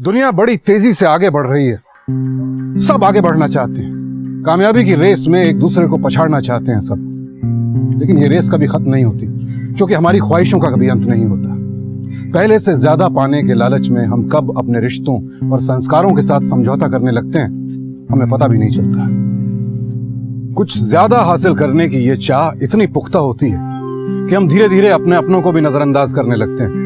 दुनिया बड़ी तेजी से आगे बढ़ रही है। सब आगे बढ़ना चाहते हैं, कामयाबी की रेस में एक दूसरे को पछाड़ना चाहते हैं सब। लेकिन ये रेस कभी खत्म नहीं होती, क्योंकि हमारी ख्वाहिशों का कभी अंत नहीं होता। पहले से ज्यादा पाने के लालच में हम कब अपने रिश्तों और संस्कारों के साथ समझौता करने लगते हैं, हमें पता भी नहीं चलता। कुछ ज्यादा हासिल करने की ये चाह इतनी पुख्ता होती है कि हम धीरे धीरे अपने अपनों को भी नजरअंदाज करने लगते हैं।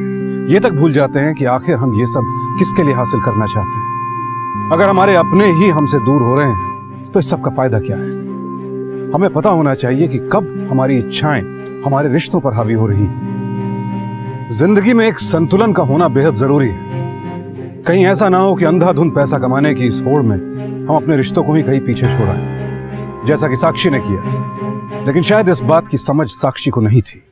ये तक भूल जाते हैं कि आखिर हम ये सब किसके लिए हासिल करना चाहते हैं। अगर हमारे अपने ही हमसे दूर हो रहे हैं तो इस सब का फायदा क्या है। हमें पता होना चाहिए कि कब हमारी इच्छाएं हमारे रिश्तों पर हावी हो रही हैं। जिंदगी में एक संतुलन का होना बेहद जरूरी है। कहीं ऐसा ना हो कि अंधाधुंध पैसा कमाने की इस होड़ में हम अपने रिश्तों को ही कहीं पीछे छोड़ आए, जैसा कि साक्षी ने किया। लेकिन शायद इस बात की समझ साक्षी को नहीं थी।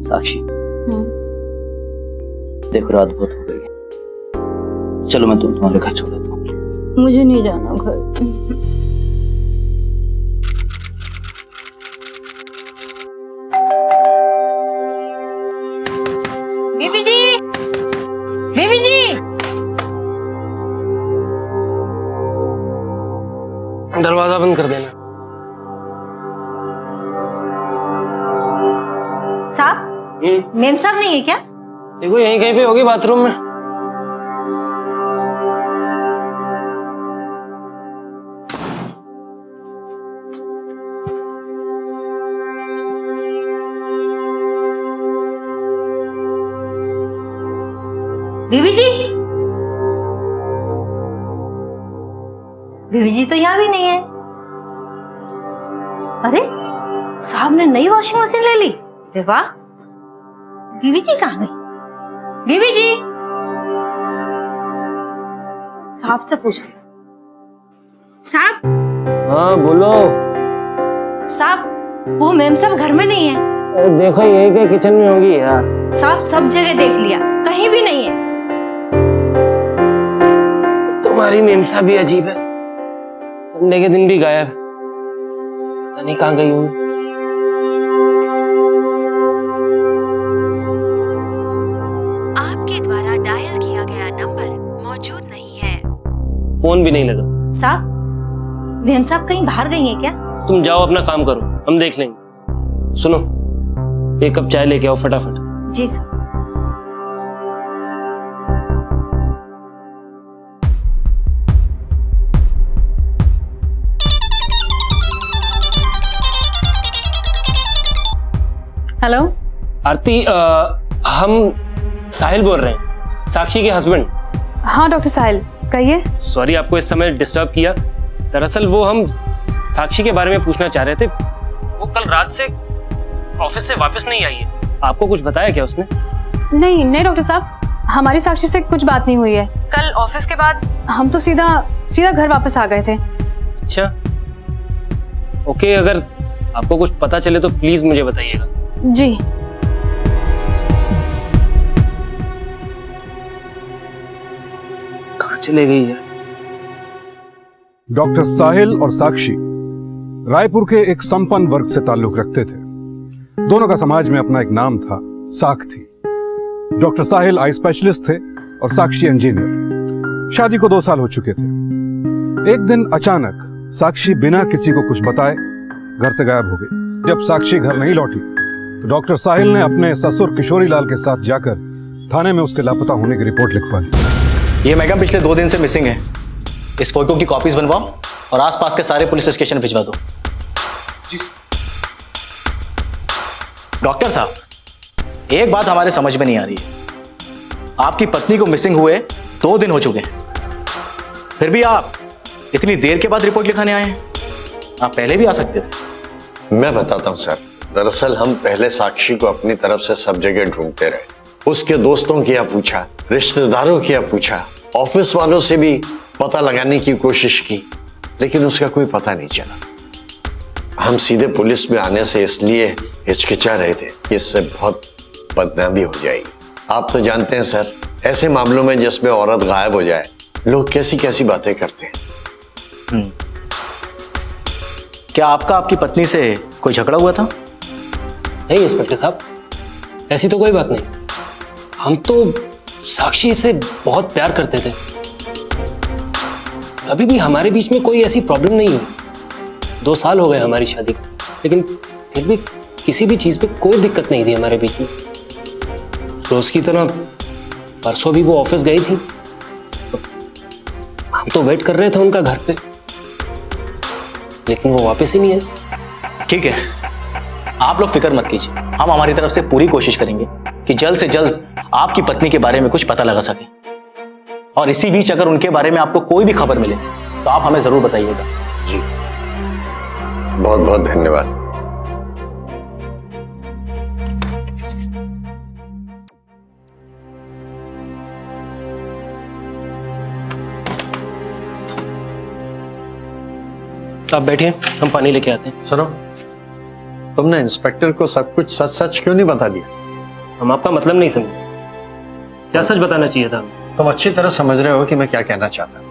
साक्षी, देखो रात बहुत हो गई है, चलो मैं तुम्हारे घर छोड़ देता हूँ। मुझे नहीं जाना घर। बीबी जी, बीबी जी, दरवाजा बंद कर देना। साहब, मेम साहब नहीं है क्या? देखो यहीं कहीं पे होगी बाथरूम में। बीबी जी, बीबी जी तो यहाँ भी नहीं है। अरे साहब ने नई वॉशिंग मशीन ले ली। अरे वाह, बीबी जी कहाँ गई? बीबी जी, साहब से पूछते। साहब। हाँ बोलो। साहब, वो मेम साहब घर में नहीं है। अरे देखो यही के किचन में होगी यार। साहब सब जगह देख लिया, कहीं भी नहीं है। तुम्हारी मेम साहब भी अजीब है, संडे के दिन भी गायब, पता नहीं कहाँ गई होगी। आपके द्वारा डायल किया गया नंबर मौजूद नहीं है। फोन भी नहीं लगा। साहब, मेम साहब कहीं बाहर गई हैं क्या? तुम जाओ अपना काम करो, हम देख लेंगे। सुनो, एक कप चाय लेके आओ फटाफट। जी सर। हेलो आरती, हम साहिल बोल रहे हैं, साक्षी के हस्बैंड। हाँ डॉक्टर साहिल, कहिए। सॉरी आपको इस समय डिस्टर्ब किया। दरअसल वो हम साक्षी के बारे में पूछना चाह रहे थे। वो कल रात से ऑफिस से वापस नहीं आई है, आपको कुछ बताया क्या उसने? नहीं नहीं डॉक्टर साहब, हमारी साक्षी से कुछ बात नहीं हुई है। कल ऑफिस के बाद हम तो सीधा घर वापस आ गए थे। अच्छा ओके, अगर आपको कुछ पता चले तो प्लीज मुझे बताइएगा। जी। कहाँ चले गई है। डॉक्टर साहिल और साक्षी रायपुर के एक संपन्न वर्ग से ताल्लुक रखते थे। दोनों का समाज में अपना एक नाम था, साख थी। डॉक्टर साहिल आई स्पेशलिस्ट थे और साक्षी इंजीनियर। शादी को 2 साल हो चुके थे। एक दिन अचानक साक्षी बिना किसी को कुछ बताए घर से गायब हो गई। जब साक्षी घर नहीं लौटी तो डॉक्टर साहिल ने अपने ससुर किशोरी लाल के साथ जाकर थाने में उसके लापता होने की रिपोर्ट लिखवा दी। ये मैडम पिछले 2 दिन से मिसिंग है। इस फोटो की कॉपीज बनवाओ और आसपास के सारे पुलिस स्टेशन भिजवा दो। डॉक्टर साहब, एक बात हमारे समझ में नहीं आ रही है। आपकी पत्नी को मिसिंग हुए 2 दिन हो चुके हैं, फिर भी आप इतनी देर के बाद रिपोर्ट लिखाने आए हैं। आप पहले भी आ सकते थे। मैं बताता हूं सर, दरअसल हम पहले साक्षी को अपनी तरफ से सब जगह ढूंढते रहे। उसके दोस्तों किया पूछा, रिश्तेदारों किया पूछा, ऑफिस वालों से भी पता लगाने की कोशिश की, लेकिन उसका कोई पता नहीं चला। हम सीधे पुलिस में आने से इसलिए हिचकिचा रहे थे कि इससे बहुत बदनामी हो जाएगी। आप तो जानते हैं सर, ऐसे मामलों में जिसमें औरत गायब हो जाए लोग कैसी कैसी बातें करते हैं। क्या आपका आपकी पत्नी से कोई झगड़ा हुआ था? नहीं इंस्पेक्टर साहब, ऐसी तो कोई बात नहीं। हम तो साक्षी से बहुत प्यार करते थे, कभी भी हमारे बीच में कोई ऐसी प्रॉब्लम नहीं हुई। 2 साल हो गए हमारी शादी को, लेकिन फिर भी किसी भी चीज पे कोई दिक्कत नहीं थी हमारे बीच में। रोज की तरह परसों भी वो ऑफिस गई थी, हम तो वेट कर रहे थे उनका घर पे, लेकिन वो वापस ही नहीं है। ठीक है, आप लोग फिक्र मत कीजिए। हम हमारी तरफ से पूरी कोशिश करेंगे कि जल्द से जल्द आपकी पत्नी के बारे में कुछ पता लगा सके। और इसी बीच अगर उनके बारे में आपको कोई भी खबर मिले तो आप हमें जरूर बताइएगा। जी, बहुत बहुत धन्यवाद। आप बैठिए, हम पानी लेके आते हैं। सुनो, तुमने इंस्पेक्टर को सब कुछ सच सच क्यों नहीं बता दिया? हम आपका मतलब नहीं समझे। क्या सच बताना चाहिए था? तुम अच्छी तरह समझ रहे हो कि मैं क्या कहना चाहता हूँ।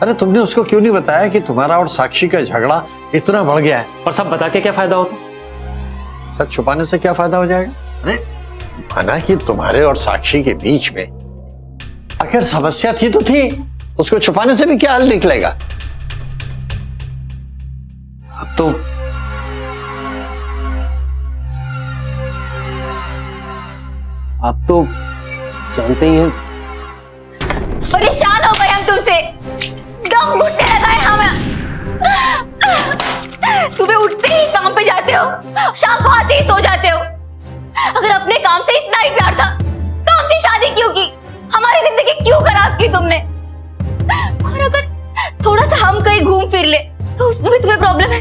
अरे तुमने उसको क्यों नहीं बताया कि तुम्हारा और साक्षी का झगड़ा इतना बढ़ गया है? और सब बता के क्या फायदा होता? सच छुपाने से क्या फायदा हो जाएगा? अरे माना कि तुम्हारे और साक्षी के बीच में अगर समस्या थी तो थी, उसको छुपाने से भी क्या हल निकलेगा? अब तो आप तो जानते ही हैं। परेशान हो गए हम तुमसे, दम घुटने लगा है हमें। सुबह उठते ही काम पे जाते हो, शाम को आते ही सो जाते हो। अगर अपने काम से इतना ही प्यार था तो हमसे शादी क्यों की? हमारी जिंदगी क्यों खराब की तुमने? और अगर थोड़ा सा हम कहीं घूम फिर ले तो उसमें भी तुम्हें प्रॉब्लम है।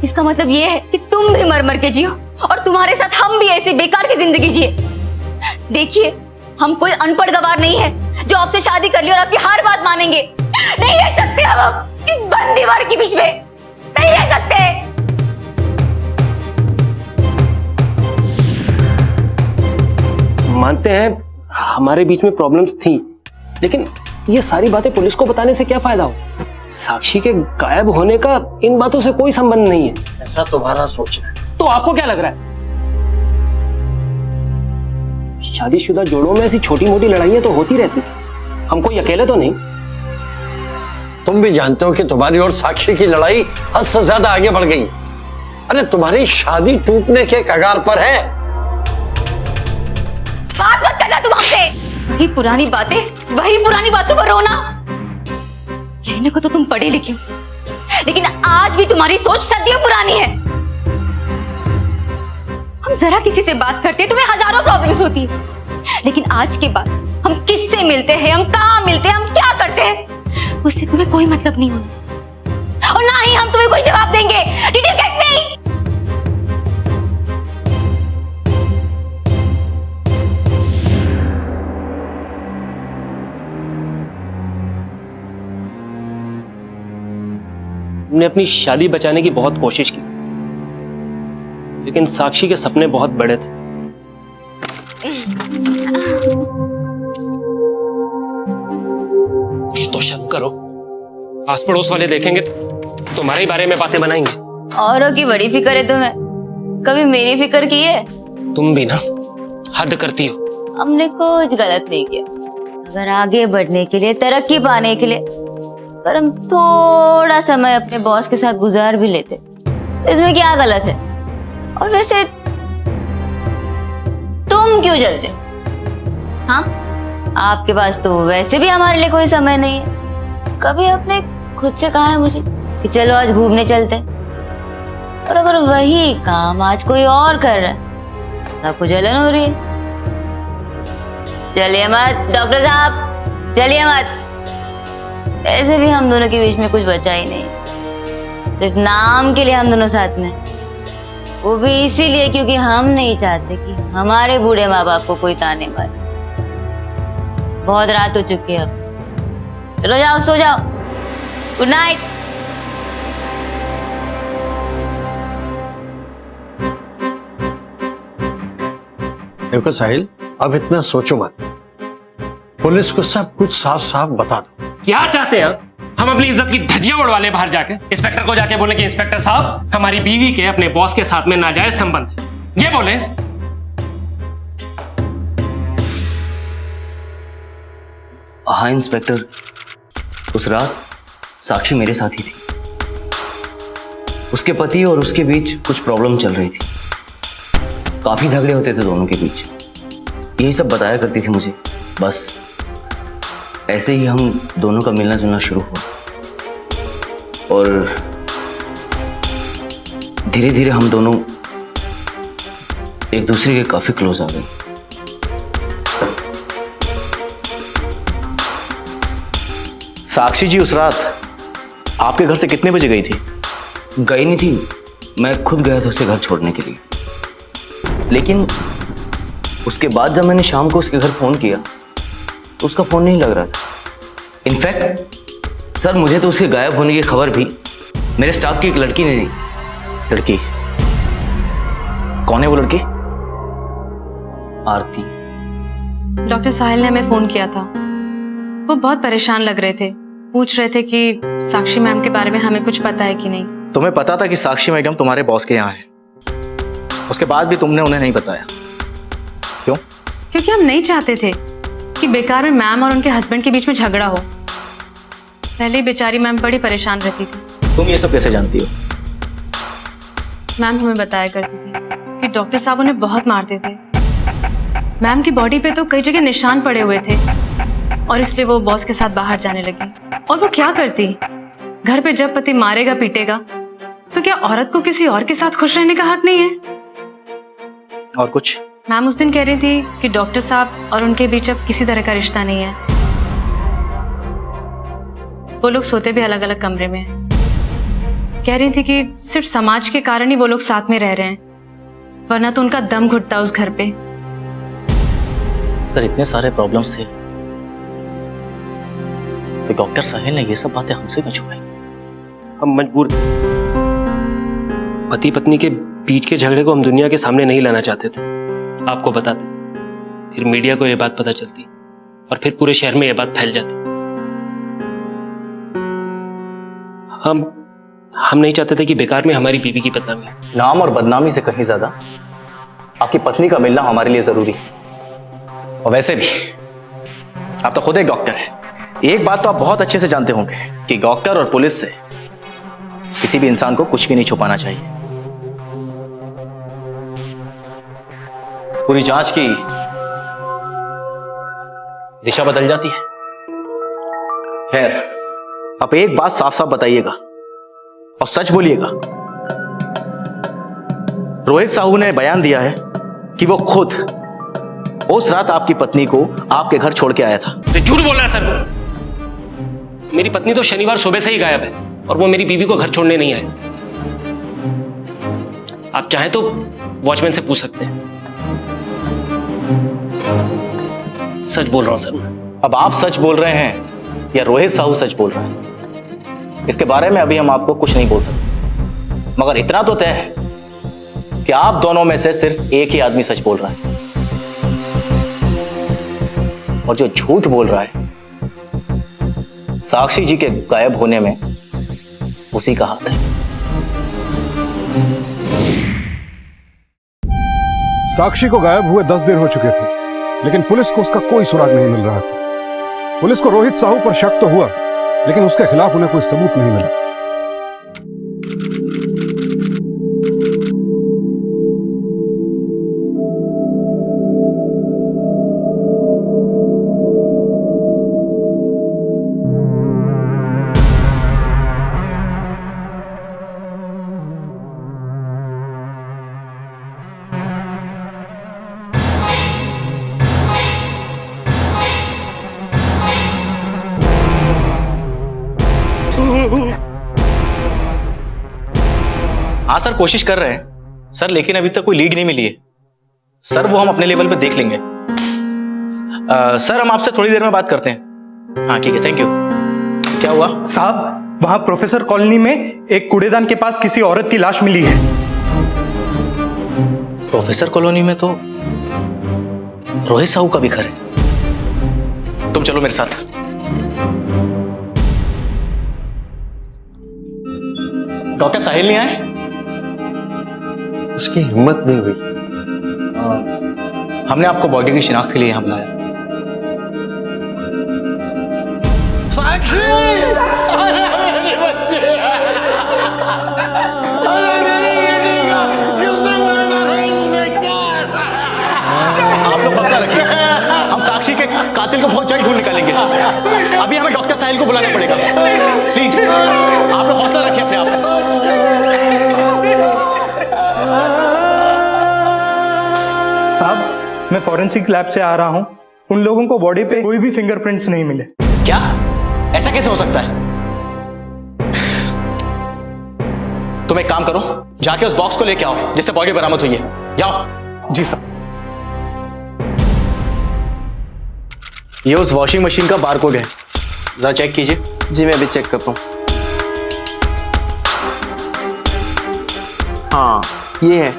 इसका मतलब ये है कि तुम भी मर मर के जियो और तुम्हारे साथ हम भी ऐसी बेकार की जिंदगी जिए। देखिए, हम कोई अनपढ़ गवार नहीं है जो आपसे शादी कर ली और आपकी हर बात मानेंगे। नहीं रह सकते हम इस बंद दीवार के बीच में, नहीं रह सकते। मानते हैं हमारे बीच में प्रॉब्लम्स थी, लेकिन ये सारी बातें पुलिस को बताने से क्या फायदा हो? साक्षी के गायब होने का इन बातों से कोई संबंध नहीं है। ऐसा तुम्हारा सोचना है। तो आपको क्या लग रहा है? शादीशुदा जोड़ों में ऐसी छोटी मोटी लड़ाइयां तो होती रहती, हम कोई अकेले तो नहीं। तुम भी जानते हो कि तुम्हारी और साक्षी की लड़ाई हद से ज्यादा आगे बढ़ गई है। अरे तुम्हारी शादी टूटने के कगार पर है। बात मत करना तुम हमसे। वही पुरानी बातें, वही पुरानी बातों पर रोना। कहने को तो तुम पढ़े लिखे, लेकिन आज भी तुम्हारी सोच सदियों पुरानी है। हम जरा किसी से बात करते तुम्हें हजारों प्रॉब्लम्स होती है, लेकिन आज के बाद हम किससे मिलते हैं, हम कहाँ मिलते हैं, हम क्या करते हैं, उससे तुम्हें कोई मतलब नहीं होना चाहिए। और ना ही हम तुम्हें कोई जवाब देंगे। Did you get me? हमने अपनी शादी बचाने की बहुत कोशिश की, लेकिन साक्षी के सपने बहुत बड़े थे। कुछ तो करो, आस पड़ोस वाले देखेंगे तो तुम्हारे ही बारे में बातें बनाएंगे। औरों की बड़ी फिक्र है तुम्हें, कभी मेरी फिक्र की है? तुम भी ना हद करती हो। हमने कुछ गलत नहीं किया। अगर आगे बढ़ने के लिए, तरक्की पाने के लिए अगर हम थोड़ा समय अपने बॉस के साथ गुजार भी लेते, इसमें क्या गलत है? और वैसे तुम क्यों जलते हो? हाँ, आपके पास तो वैसे भी हमारे लिए कोई समय नहीं है। कभी आपने खुद से कहा है मुझे कि चलो आज घूमने चलते हैं? और अगर वही काम आज कोई और कर रहा है तो आपको जलन हो रही है। चलिए मत डॉक्टर साहब, चलिए मत। ऐसे भी हम दोनों के बीच में कुछ बचा ही नहीं, सिर्फ नाम के लिए हम दोनों साथ में, वो भी इसीलिए क्योंकि हम नहीं चाहते कि हमारे बूढ़े माँ बाप को कोई ताने मारे। बहुत रात हो चुकी है, अब चलो जाओ, सो जाओ। Good night. देखो साहिल, अब इतना सोचो मत, पुलिस को सब कुछ साफ साफ बता दो। क्या चाहते हैं आप? हम अपनी इज्जत की धज्जियां उड़वा ले बाहर जाके, इंस्पेक्टर को जाके बोले कि इंस्पेक्टर साहब हमारी बीवी के अपने बॉस के साथ में नाजायज संबंध है, ये बोले? हाँ इंस्पेक्टर, उस रात साक्षी मेरे साथ ही थी। उसके पति और उसके बीच कुछ प्रॉब्लम चल रही थी, काफी झगड़े होते थे दोनों के बीच, यही सब बताया करती थी मुझे। बस ऐसे ही हम दोनों का मिलना जुलना शुरू हुआ और धीरे धीरे हम दोनों एक दूसरे के काफी क्लोज आ गए। साक्षी जी उस रात आपके घर से कितने बजे गई थी? गई नहीं थी, मैं खुद गया था उसे घर छोड़ने के लिए। लेकिन उसके बाद जब मैंने शाम को उसके घर फोन किया तो उसका फोन नहीं लग रहा था। इनफैक्ट सर, मुझे तो उसके गायब होने की खबर भी मेरे स्टाफ की एक लड़की ने दी। लड़की? कौन है वो लड़की? आरती। डॉक्टर साहिल ने हमें फोन किया था, वो बहुत परेशान लग रहे थे, पूछ रहे थे कि साक्षी मैम के बारे में हमें कुछ पता है कि नहीं। तुम्हें पता था कि साक्षी मैडम तुम्हारे बॉस के यहाँ है, उसके बाद भी तुमने उन्हें नहीं बताया, क्यों? क्योंकि हम नहीं चाहते थे कि बेकार में मैम और उनके हस्बैंड के बीच में झगड़ा हो। पहले ही बेचारी मैम बड़ी परेशान रहती थी। तुम ये सब कैसे जानती हो? मैम हमें बताया करती थी कि डॉक्टर साहब उन्हें बहुत मारते थे। मैम की बॉडी पे तो कई जगह निशान पड़े हुए थे और इसलिए वो बॉस के साथ बाहर जाने लगी। और वो क्या करती, घर पे जब पति मारेगा पीटेगा तो क्या औरत को किसी और के साथ खुश रहने का हक नहीं है? और कुछ? मैम उस दिन कह रही थी कि डॉक्टर साहब और उनके बीच अब किसी तरह का रिश्ता नहीं है। वो लोग सोते भी अलग अलग कमरे में हैं। कह रही थी कि सिर्फ समाज के कारण ही वो लोग साथ में रह रहे हैं, वरना तो उनका दम घुटता उस घर पे। पर इतने सारे प्रॉब्लम्स थे तो डॉक्टर साहिल ने ये सब बातें हमसे क्यों छुपाई? हम मजबूर थे। पति पत्नी के बीच के झगड़े को हम दुनिया के सामने नहीं लाना चाहते थे, आपको बताते, फिर मीडिया को ये बात पता चलती और फिर पूरे शहर में ये बात फैल जाती। हम नहीं चाहते थे कि बेकार में हमारी बीवी की बदनामी हो। नाम और बदनामी से कहीं ज्यादा आपकी पत्नी का मिलना हमारे लिए जरूरी है। और वैसे भी आप तो खुद एक डॉक्टर हैं, एक बात तो आप बहुत अच्छे से जानते होंगे कि डॉक्टर और पुलिस से किसी भी इंसान को कुछ भी नहीं छुपाना चाहिए। पूरी जांच की दिशा बदल जाती है। खैर, आप एक बात साफ साफ बताइएगा और सच बोलिएगा। रोहित साहू ने बयान दिया है कि वो खुद उस रात आपकी पत्नी को आपके घर छोड़ के आया था। झूठ बोल रहा है सर। मेरी पत्नी तो शनिवार सुबह से ही गायब है और वो मेरी बीवी को घर छोड़ने नहीं आए। आप चाहें तो वॉचमैन से पूछ सकते हैं। सच बोल रहा हूं सर मैं। अब आप सच बोल रहे हैं या रोहित साहू सच बोल रहे हैं, इसके बारे में अभी हम आपको कुछ नहीं बोल सकते, मगर इतना तो तय है कि आप दोनों में से सिर्फ एक ही आदमी सच बोल रहा है और जो झूठ बोल रहा है साक्षी जी के गायब होने में उसी का हाथ है। साक्षी को गायब हुए 10 दिन हो चुके थे, लेकिन पुलिस को उसका कोई सुराग नहीं मिल रहा था। पुलिस को रोहित साहू पर शक तो हुआ, लेकिन उसके खिलाफ उन्हें कोई सबूत नहीं मिला। हाँ सर, कोशिश कर रहे हैं सर, लेकिन अभी तक कोई लीड नहीं मिली है सर। वो हम अपने लेवल पे देख लेंगे। सर हम आपसे थोड़ी देर में बात करते हैं। हाँ ठीक है, थैंक यू। क्या हुआ साहब? वहां प्रोफेसर कॉलोनी में एक कूड़ेदान के पास किसी औरत की लाश मिली है। प्रोफेसर कॉलोनी में तो रोहित साहू का भी घर है। तुम चलो मेरे साथ। डॉक्टर साहिल नहीं आए? उसकी हिम्मत नहीं हुई। हमने आपको बॉडी की शिनाख्त के लिए यहां बुलाया। साक्षी! अरे मेरे बच्चे! अरे मेरे बेटे को किसने मारा है इसमें क्या? आप लोग हौसला रखिए, हम साक्षी के कातिल को बहुत जल्द ढूंढ निकालेंगे। अभी हमें डॉक्टर साहिल को बुलाना पड़ेगा। प्लीज आप लोग हौसला रखिए अपने आप। साहब मैं फॉरेंसिक लैब से आ रहा हूं। उन लोगों को बॉडी पे कोई भी फिंगरप्रिंट्स नहीं मिले। क्या? ऐसा कैसे हो सकता है? तुम एक काम करो, जाके उस बॉक्स को लेके आओ जिससे बॉडी बरामद हुई है। जाओ। जी सर। ये उस वॉशिंग मशीन का बारकोड है, जरा चेक कीजिए। जी मैं अभी चेक करता हूँ। हाँ ये है।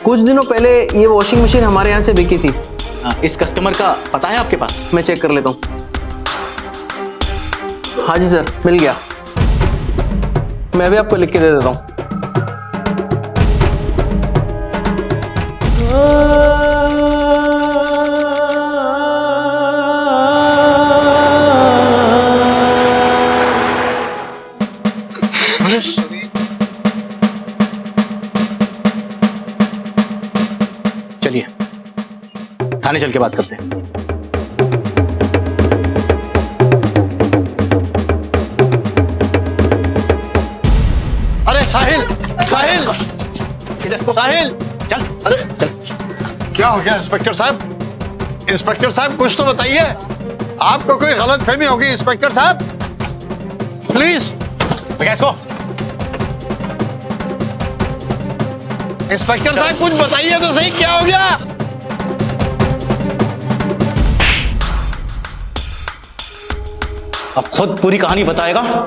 कुछ दिनों पहले ये वॉशिंग मशीन हमारे यहाँ से बिकी थी। इस कस्टमर का पता है आपके पास? मैं चेक कर लेता हूँ। हाँ जी सर, मिल गया। मैं भी आपको लिख के दे देता हूँ। चलिए थाने चल के बात करते हैं। अरे साहिल! साहिल! साहिल! चल अरे चल। क्या हो गया इंस्पेक्टर साहब? इंस्पेक्टर साहब कुछ तो बताइए। आपको कोई गलतफहमी होगी इंस्पेक्टर साहब, प्लीज। इसको इंस्पेक्टर साहब कुछ बताइए तो सही, क्या हो गया? अब खुद पूरी कहानी बताएगा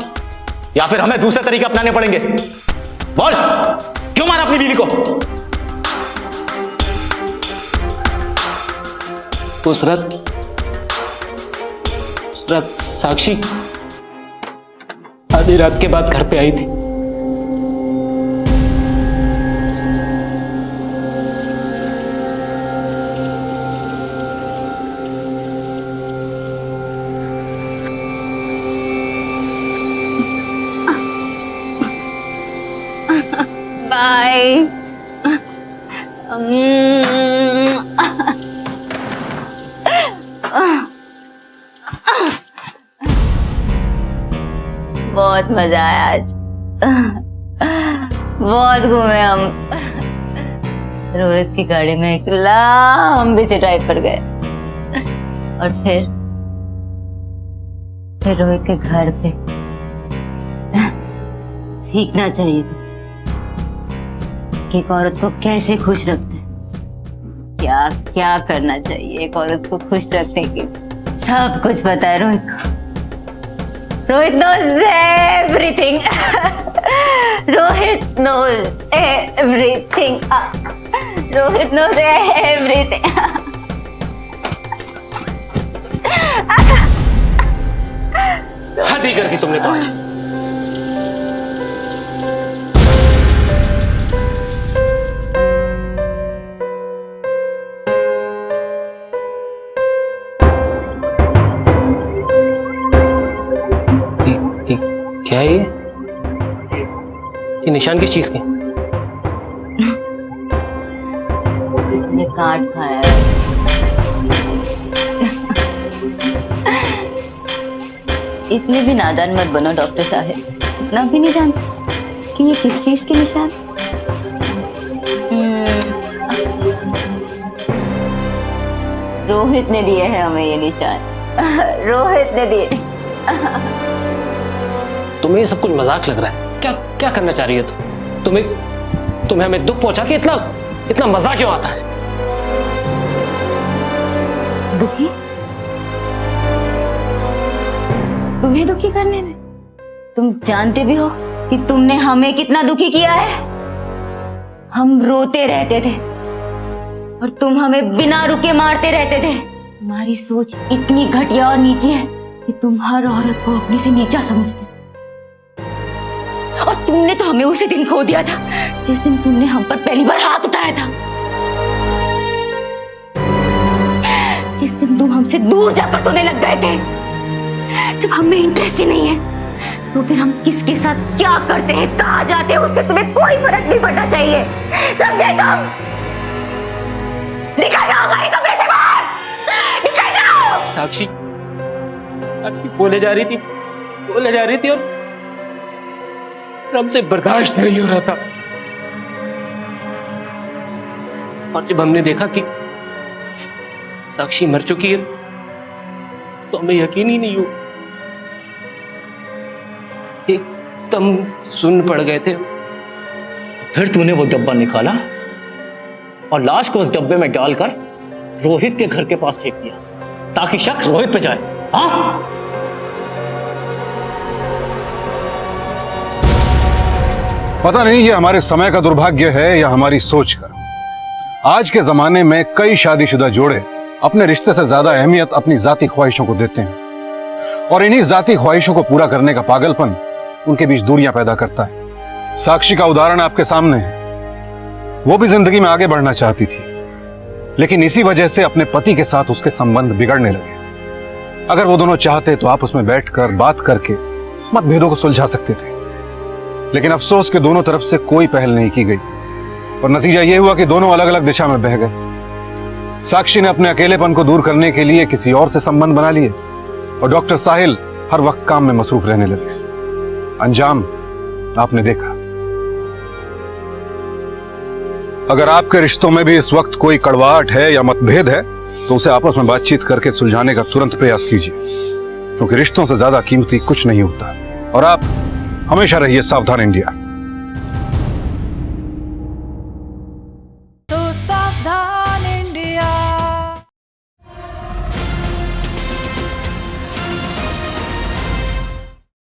या फिर हमें दूसरे तरीके अपनाने पड़ेंगे? बोल, क्यों मारा अपनी बीवी को? उस रात साक्षी आधी रात के बाद घर पे आई थी। बाय। बहुत मजा आया आज। बहुत घूमे हम। रोहित की गाड़ी में एक लंबी चटाई पर गए और फिर रोहित के घर पे। सीखना चाहिए तो कि एक औरत को कैसे खुश रखते हैं, क्या क्या करना चाहिए एक औरत को खुश रखने के लिए। सब कुछ पता है रोहित को। Rohit knows everything. Rohit knows everything. Rohit knows everything. हद ही कर दी तुमने तो आज। क्या है ये निशान किस चीज के? इसने काट खाया है। इतने भी नादान मत बनो डॉक्टर साहब, इतना भी नहीं जानते कि ये किस चीज के निशान। रोहित ने दिए हैं हमें ये निशान। रोहित ने दिए। तुम्हें ये सब कुछ मजाक लग रहा है? क्या क्या करना चाह रही हो तुम? तुम्हें हमें दुख पहुंचा के इतना मजा क्यों आता है? दुखी? तुम्हें दुखी करने में? तुम जानते भी हो कि तुमने हमें कितना दुखी किया है। हम रोते रहते थे और तुम हमें बिना रुके मारते रहते थे। तुम्हारी सोच इतनी घटिया और नीची है कि तुम हर औरत को अपने से नीचा समझते। और तुमने तो हमें उसी दिन खो दिया था जिस दिन तुमने हम पर पहली बार हाथ उठाया था। जिस दिन तुम हमसे दूर जाकर सोने लग गए थे। जब हमें इंटरेस्ट ही नहीं है तो फिर हम किसके साथ क्या करते हैं, कहाँ जाते हैं, उससे तुम्हें कोई फर्क नहीं पड़ना चाहिए। समझे तुम? निकल जाओ हमारे कमरे से बाहर, निकल जाओ। साक्षी बोले जा रही थी और हमसे बर्दाश्त नहीं हो रहा था। और जब हमने देखा कि साक्षी मर चुकी है तो हमें यकीन ही नहीं हुआ। एकदम सुन्न पड़ गए थे। फिर तूने वो डब्बा निकाला और लाश को उस डब्बे में डालकर रोहित के घर के पास फेंक दिया ताकि शक रोहित पे जाए। हाँ, पता नहीं ये हमारे समय का दुर्भाग्य है या हमारी सोच का। आज के जमाने में कई शादीशुदा जोड़े अपने रिश्ते से ज्यादा अहमियत अपनी जाती ख्वाहिशों को देते हैं और इन्हीं जाती ख्वाहिशों को पूरा करने का पागलपन उनके बीच दूरियां पैदा करता है। साक्षी का उदाहरण आपके सामने है। वो भी जिंदगी में आगे बढ़ना चाहती थी, लेकिन इसी वजह से अपने पति के साथ उसके संबंध बिगड़ने लगे। अगर वो दोनों चाहते तो आपस में बैठकर बात करके मतभेदों को सुलझा सकते थे, लेकिन अफसोस के दोनों तरफ से कोई पहल नहीं की गई और नतीजा यह हुआ कि दोनों अलग अलग दिशा में बह गए। साक्षी ने अपने अकेलेपन को दूर करने के लिए किसी और से संबंध बना लिए और डॉक्टर साहिल हर वक्त काम में मसरूफ रहने लगे। अंजाम आपने देखा। अगर आपके रिश्तों में भी इस वक्त कोई कड़वाहट है या मतभेद है तो उसे आपस में बातचीत करके सुलझाने का तुरंत प्रयास कीजिए, क्योंकि रिश्तों से ज्यादा कीमती कुछ नहीं होता। और आप हमेशा रहिए सावधान इंडिया।